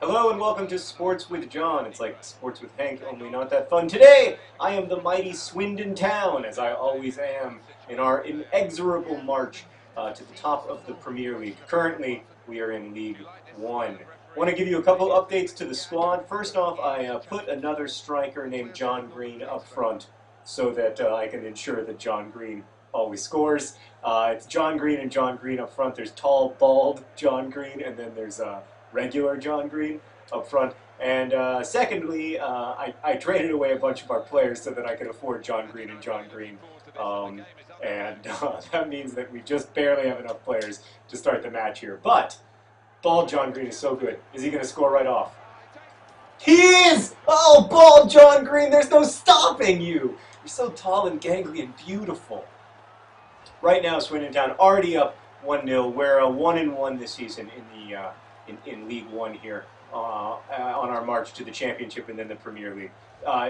Hello and welcome to Sports with John. It's like Sports with Hank, only not that fun. Today, I am the mighty Swindon town, as I always am, in our inexorable march to the top of the Premier League. Currently, we are in League One. I want to give you a couple updates to the squad. First off, I put another striker named John Green up front so that I can ensure that John Green always scores. It's John Green and John Green up front. There's tall, bald John Green, and then there's regular John Green up front. And secondly, I traded away a bunch of our players so that I could afford John Green and John Green. That means that we just barely have enough players to start the match here. But bald John Green is so good. Is he going to score right off? He is! Oh, bald John Green, there's no stopping you! You're so tall and gangly and beautiful. Right now, Swindon Town already up 1-0. We're 1-1 this season in League One here on our march to the Championship and then the Premier League.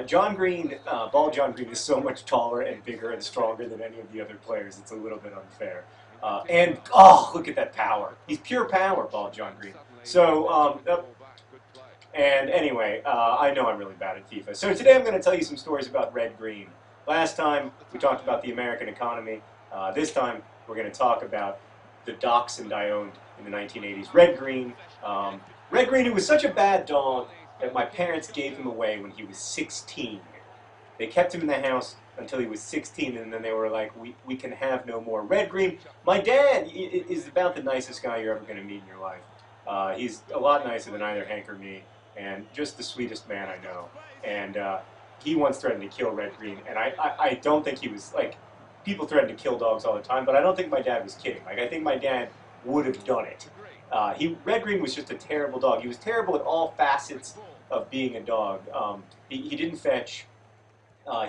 John Green, bald John Green, is so much taller and bigger and stronger than any of the other players. It's a little bit unfair. Look at that power. He's pure power, bald John Green. So, and anyway, I know I'm really bad at FIFA. So today I'm going to tell you some stories about Red Green. Last time we talked about the American economy. This time we're going to talk about the dachshund I owned in the 1980s. Red Green. Red Green, who was such a bad dog that my parents gave him away when he was 16. They kept him in the house until he was 16, and then they were like, we can have no more. Red Green, my dad is about the nicest guy you're ever going to meet in your life. He's a lot nicer than either Hank or me, and just the sweetest man I know. And he once threatened to kill Red Green, and I don't think he was, like, people threaten to kill dogs all the time, but I don't think my dad was kidding. Like, I think my dad would have done it. Red Green was just a terrible dog. He was terrible at all facets of being a dog. He didn't fetch.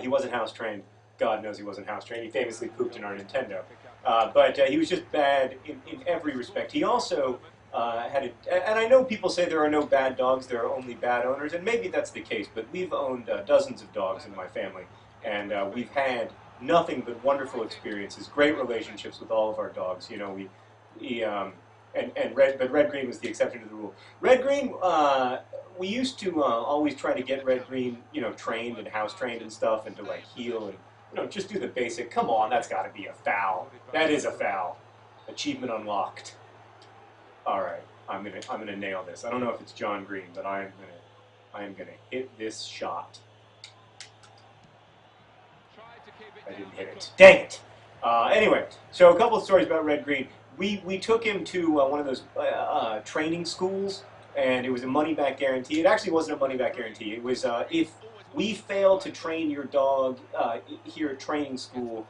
He wasn't house trained. God knows he wasn't house trained. He famously pooped in our Nintendo. But he was just bad in every respect. He also and I know people say there are no bad dogs, there are only bad owners, and maybe that's the case, but we've owned dozens of dogs in my family, and we've had nothing but wonderful experiences, great relationships with all of our dogs. You know, but Red Green was the exception to the rule. Red Green, we used to always try to get Red Green, you know, trained and house trained and stuff, and to like heel and, you know, just do the basic. Come on, that's got to be a foul. That is a foul. Achievement unlocked. All right, I'm gonna nail this. I don't know if it's John Green, but I am gonna hit this shot. I didn't hit it. Dang it! Anyway, so a couple of stories about Red Green. We took him to one of those training schools, and it was a money-back guarantee. It actually wasn't a money-back guarantee. It was if we fail to train your dog here at training school,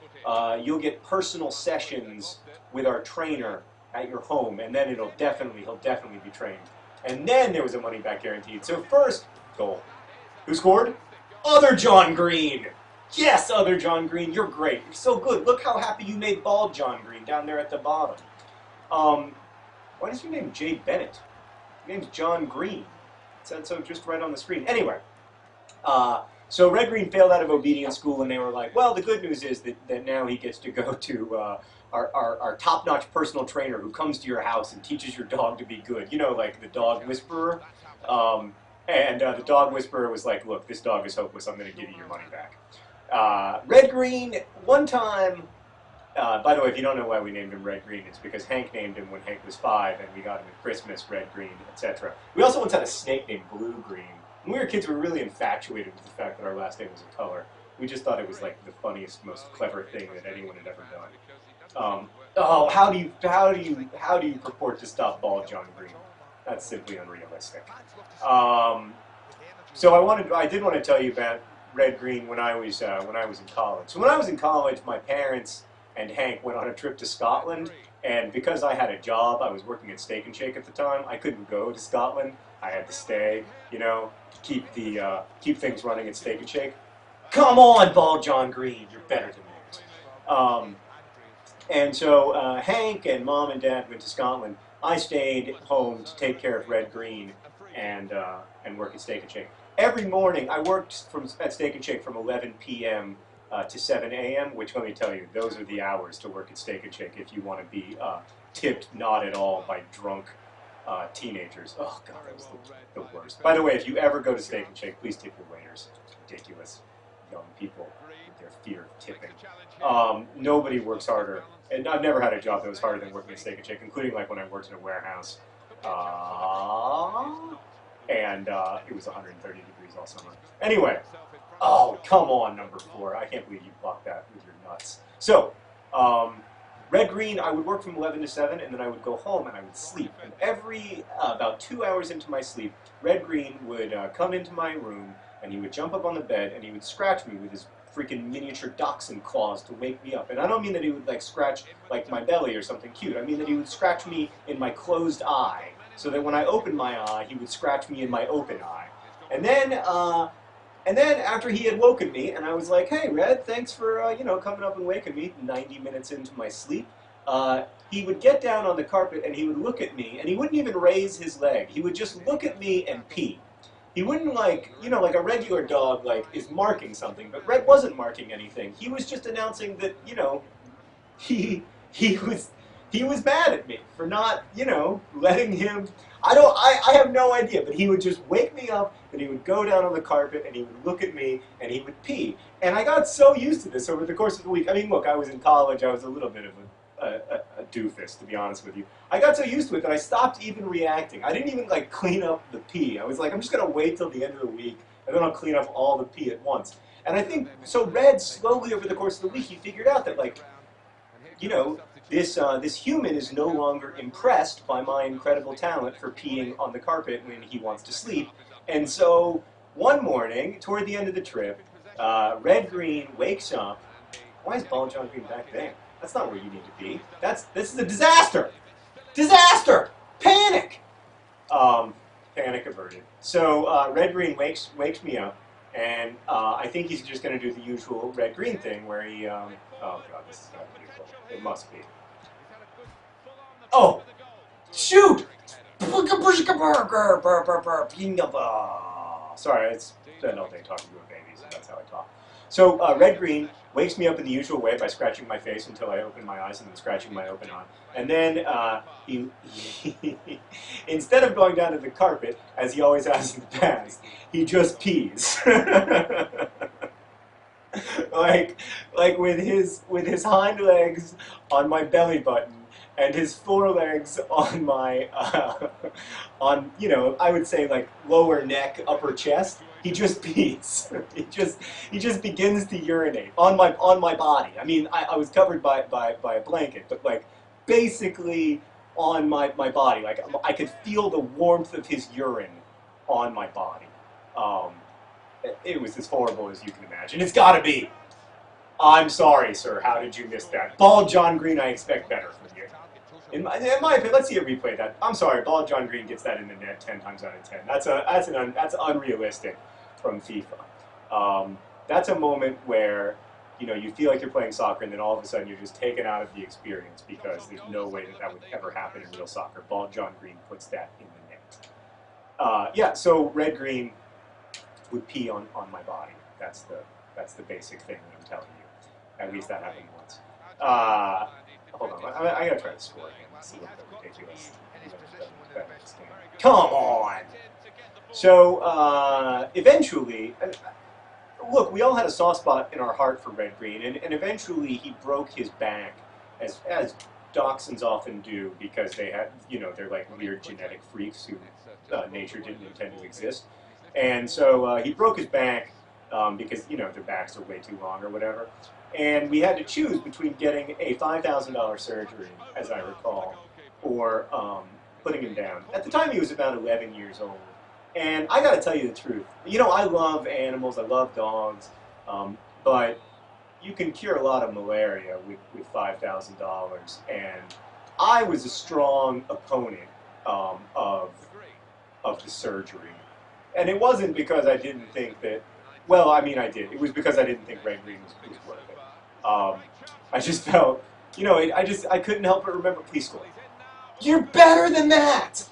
you'll get personal sessions with our trainer at your home, and then he'll definitely be trained. And then there was a money-back guarantee. So first, goal. Who scored? Other John Green! Yes, other John Green, you're great. You're so good. Look how happy you made bald John Green down there at the bottom. Why is your name Jay Bennett? Your name's John Green. It said so just right on the screen. Anyway, so Red Green failed out of obedience school, and they were like, well, the good news is that now he gets to go to our top-notch personal trainer who comes to your house and teaches your dog to be good. You know, like the dog whisperer. The dog whisperer was like, look, this dog is hopeless. I'm going to give you your money back. Red Green, one time, by the way, if you don't know why we named him Red Green, it's because Hank named him when Hank was 5, and we got him at Christmas, Red Green, etc. We also once had a snake named Blue Green. When we were kids, we were really infatuated with the fact that our last name was a color. We just thought it was like the funniest, most clever thing that anyone had ever done. How do you purport to stop bald John Green? That's simply unrealistic. So I did want to tell you about Red Green when I was in college. So when I was in college, my parents and Hank went on a trip to Scotland, and because I had a job, I was working at Steak and Shake at the time. I couldn't go to Scotland. I had to stay, you know, to keep things running at Steak and Shake. Come on, bald John Green, you're better than that. And so Hank and Mom and Dad went to Scotland. I stayed home to take care of Red Green and work at Steak and Shake. Every morning, I worked at Steak and Shake from 11 p.m. To 7 a.m., which, let me tell you, those are the hours to work at Steak and Shake if you want to be tipped not at all by drunk teenagers. Oh god, that was the worst. By the way, if you ever go to Steak and Shake, please tip your waiters. Ridiculous young people with their fear of tipping. Nobody works harder, and I've never had a job that was harder than working at Steak and Shake, including like when I worked in a warehouse, and it was 130 degrees all summer. Anyway, oh come on, number 4. I can't believe you blocked that with your nuts. So. Red Green, I would work from 11 to 7, and then I would go home and I would sleep. And every, about 2 hours into my sleep, Red Green would come into my room, and he would jump up on the bed, and he would scratch me with his freaking miniature dachshund claws to wake me up. And I don't mean that he would, like, scratch, like, my belly or something cute. I mean that he would scratch me in my closed eye, so that when I opened my eye, he would scratch me in my open eye. And then after he had woken me, and I was like, hey, Red, thanks for, coming up and waking me 90 minutes into my sleep, he would get down on the carpet and he would look at me, and he wouldn't even raise his leg. He would just look at me and pee. He wouldn't like a regular dog, like, is marking something, but Red wasn't marking anything. He was just announcing that, he was mad at me for not, letting him. I have no idea, but he would just wake me up, and he would go down on the carpet, and he would look at me, and he would pee. And I got so used to this over the course of the week. I mean, look, I was in college. I was a little bit of a doofus, to be honest with you. I got so used to it that I stopped even reacting. I didn't even, like, clean up the pee. I was like, I'm just going to wait till the end of the week, and then I'll clean up all the pee at once. And I think, so Red, slowly over the course of the week, he figured out that, like, this human is no longer impressed by my incredible talent for peeing on the carpet when he wants to sleep. And so one morning, toward the end of the trip, Red Green wakes up. Why is Ball John Green back there? That's not where you need to be. This is a disaster! Disaster! Panic! Panic averted. So Red Green wakes me up, and I think he's just going to do the usual Red Green thing where he, oh god, this is not beautiful. It must be. Oh! Shoot! Sorry, it's an old day talking to a baby, so that's how I talk. So Red Green wakes me up in the usual way by scratching my face until I open my eyes and then scratching my open eye. And then he instead of going down to the carpet, as he always has in the past, he just pees. like with his hind legs on my belly button and his forelegs on my I would say like lower neck, upper chest. He just pees. he just begins to urinate on my body. I mean, I was covered by a blanket, but like basically on my body. Like I could feel the warmth of his urine on my body. It was as horrible as you can imagine. It's got to be. I'm sorry, sir. How did you miss that? Bald John Green, I expect better from you. In my opinion, let's see a replay of that. I'm sorry, Bald John Green gets that in the net 10 times out of 10. That's unrealistic from FIFA. That's a moment where you feel like you're playing soccer, and then all of a sudden you're just taken out of the experience because there's no way that would ever happen in real soccer. Bald John Green puts that in the net. Yeah, so Red Green would pee on my body. That's the basic thing that I'm telling you. At least that happened once. Hold on, I gotta try to score again. See what the ridiculous. Come on! So eventually, look, we all had a soft spot in our heart for Red Green, and eventually he broke his back, as dachshunds often do, because they have, they're like weird genetic freaks who nature didn't intend to exist. And so he broke his back because, their backs are way too long or whatever. And we had to choose between getting a $5,000 surgery, as I recall, or putting him down. At the time, he was about 11 years old. And I got to tell you the truth. I love animals. I love dogs. But you can cure a lot of malaria with $5,000. And I was a strong opponent of the surgery. And it wasn't because I didn't think that, well, I mean, I did. It was because I didn't think Red Green was worth it. I just felt, I couldn't help but remember, please score. You're better than that!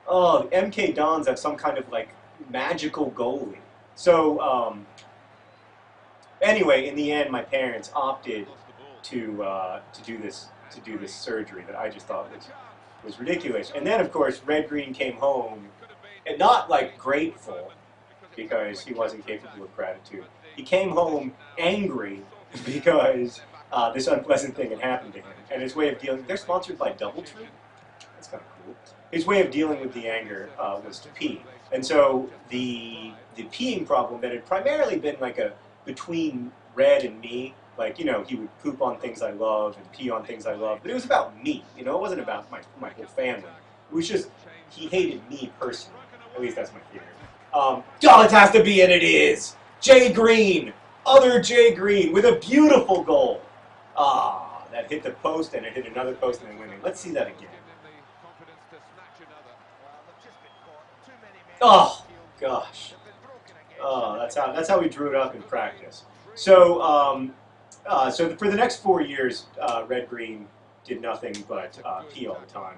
Oh, the MK Dons have some kind of, like, magical goalie. So, anyway, in the end, my parents opted to do this surgery that I just thought was ridiculous. And then, of course, Red Green came home, and not like grateful, because he wasn't capable of gratitude. He came home angry because this unpleasant thing had happened to him. And his way of dealing, they're sponsored by Doubletree? That's kind of cool. His way of dealing with the anger was to pee. And so the peeing problem that had primarily been like a between Red and me, like, you know, he would poop on things I love and pee on things I love, but it was about me, you know, it wasn't about my whole family. It was just, he hated me personally. At least that's my theory. Oh, it has to be, and it is! Jay Green! Other Jay Green with a beautiful goal! That hit the post, and it hit another post, and then winning. Let's see that again. Oh, gosh. Oh, that's how we drew it up in practice. So, for the next 4 years, Red Green did nothing but pee all the time,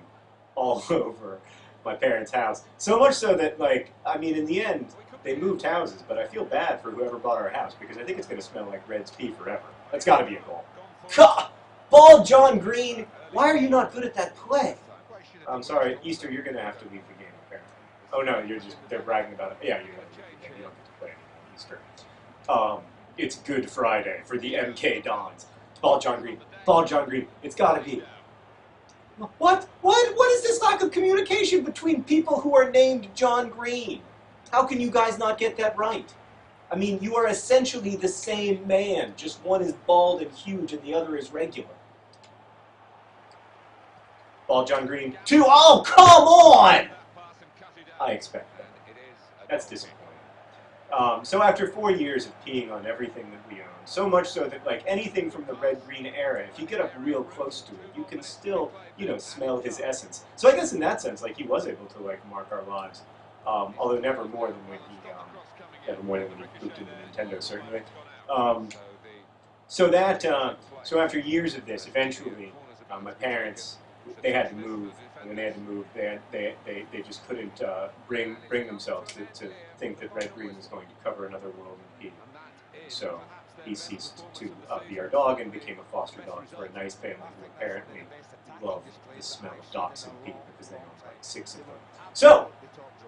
all over my parents' house. So much so that, like, I mean, in the end, they moved houses, but I feel bad for whoever bought our house because I think it's going to smell like Red's pee forever. That's got to be a goal. God! Ball, John Green! Why are you not good at that play? I'm sorry, Easter, you're going to have to leave the game, apparently. Oh, no, they're bragging about it. Yeah, you don't get to play anymore Easter. It's Good Friday for the MK Dons. Ball, John Green. Ball, John Green. It's got to be. What is this lack of communication between people who are named John Green? How can you guys not get that right? I mean, you are essentially the same man, just one is bald and huge and the other is regular. Ball, John Green. 2. Oh, come on! I expect that. That's disappointing. So after 4 years of peeing on everything that we own, so much so that, like, anything from the Red-Green era, if you get up real close to it, you can still, you know, smell his essence. So I guess in that sense, like, he was able to, like, mark our lives, although never more than when he pooped in the Nintendo, certainly. So after years of this, eventually, my parents, they had to move. And when they had to move, they just couldn't bring themselves to think that Red Green was going to cover another world in pee. So he ceased to be our dog and became a foster dog for a nice family who apparently loved the smell of dachshund pee because they owned like 6 of them. So,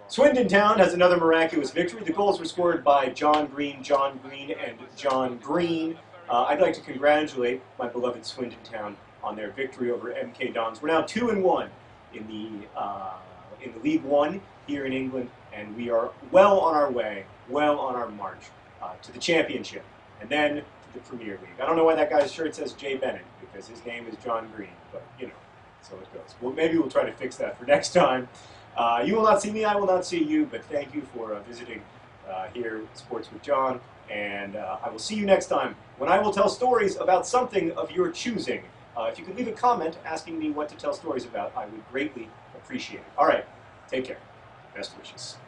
Swindon Town has another miraculous victory. The goals were scored by John Green, and John Green. I'd like to congratulate my beloved Swindon Town on their victory over MK Dons. We're now 2-1 in the League One here in England, and we are well on our way, well on our march to the championship, and then to the Premier League. I don't know why that guy's shirt says Jay Bennett, because his name is John Green, but, you know, so it goes. Well, maybe we'll try to fix that for next time. You will not see me, I will not see you, but thank you for visiting here at Sports with John, and I will see you next time when I will tell stories about something of your choosing. If you could leave a comment asking me what to tell stories about, I would greatly appreciate it. All right, take care. Best wishes.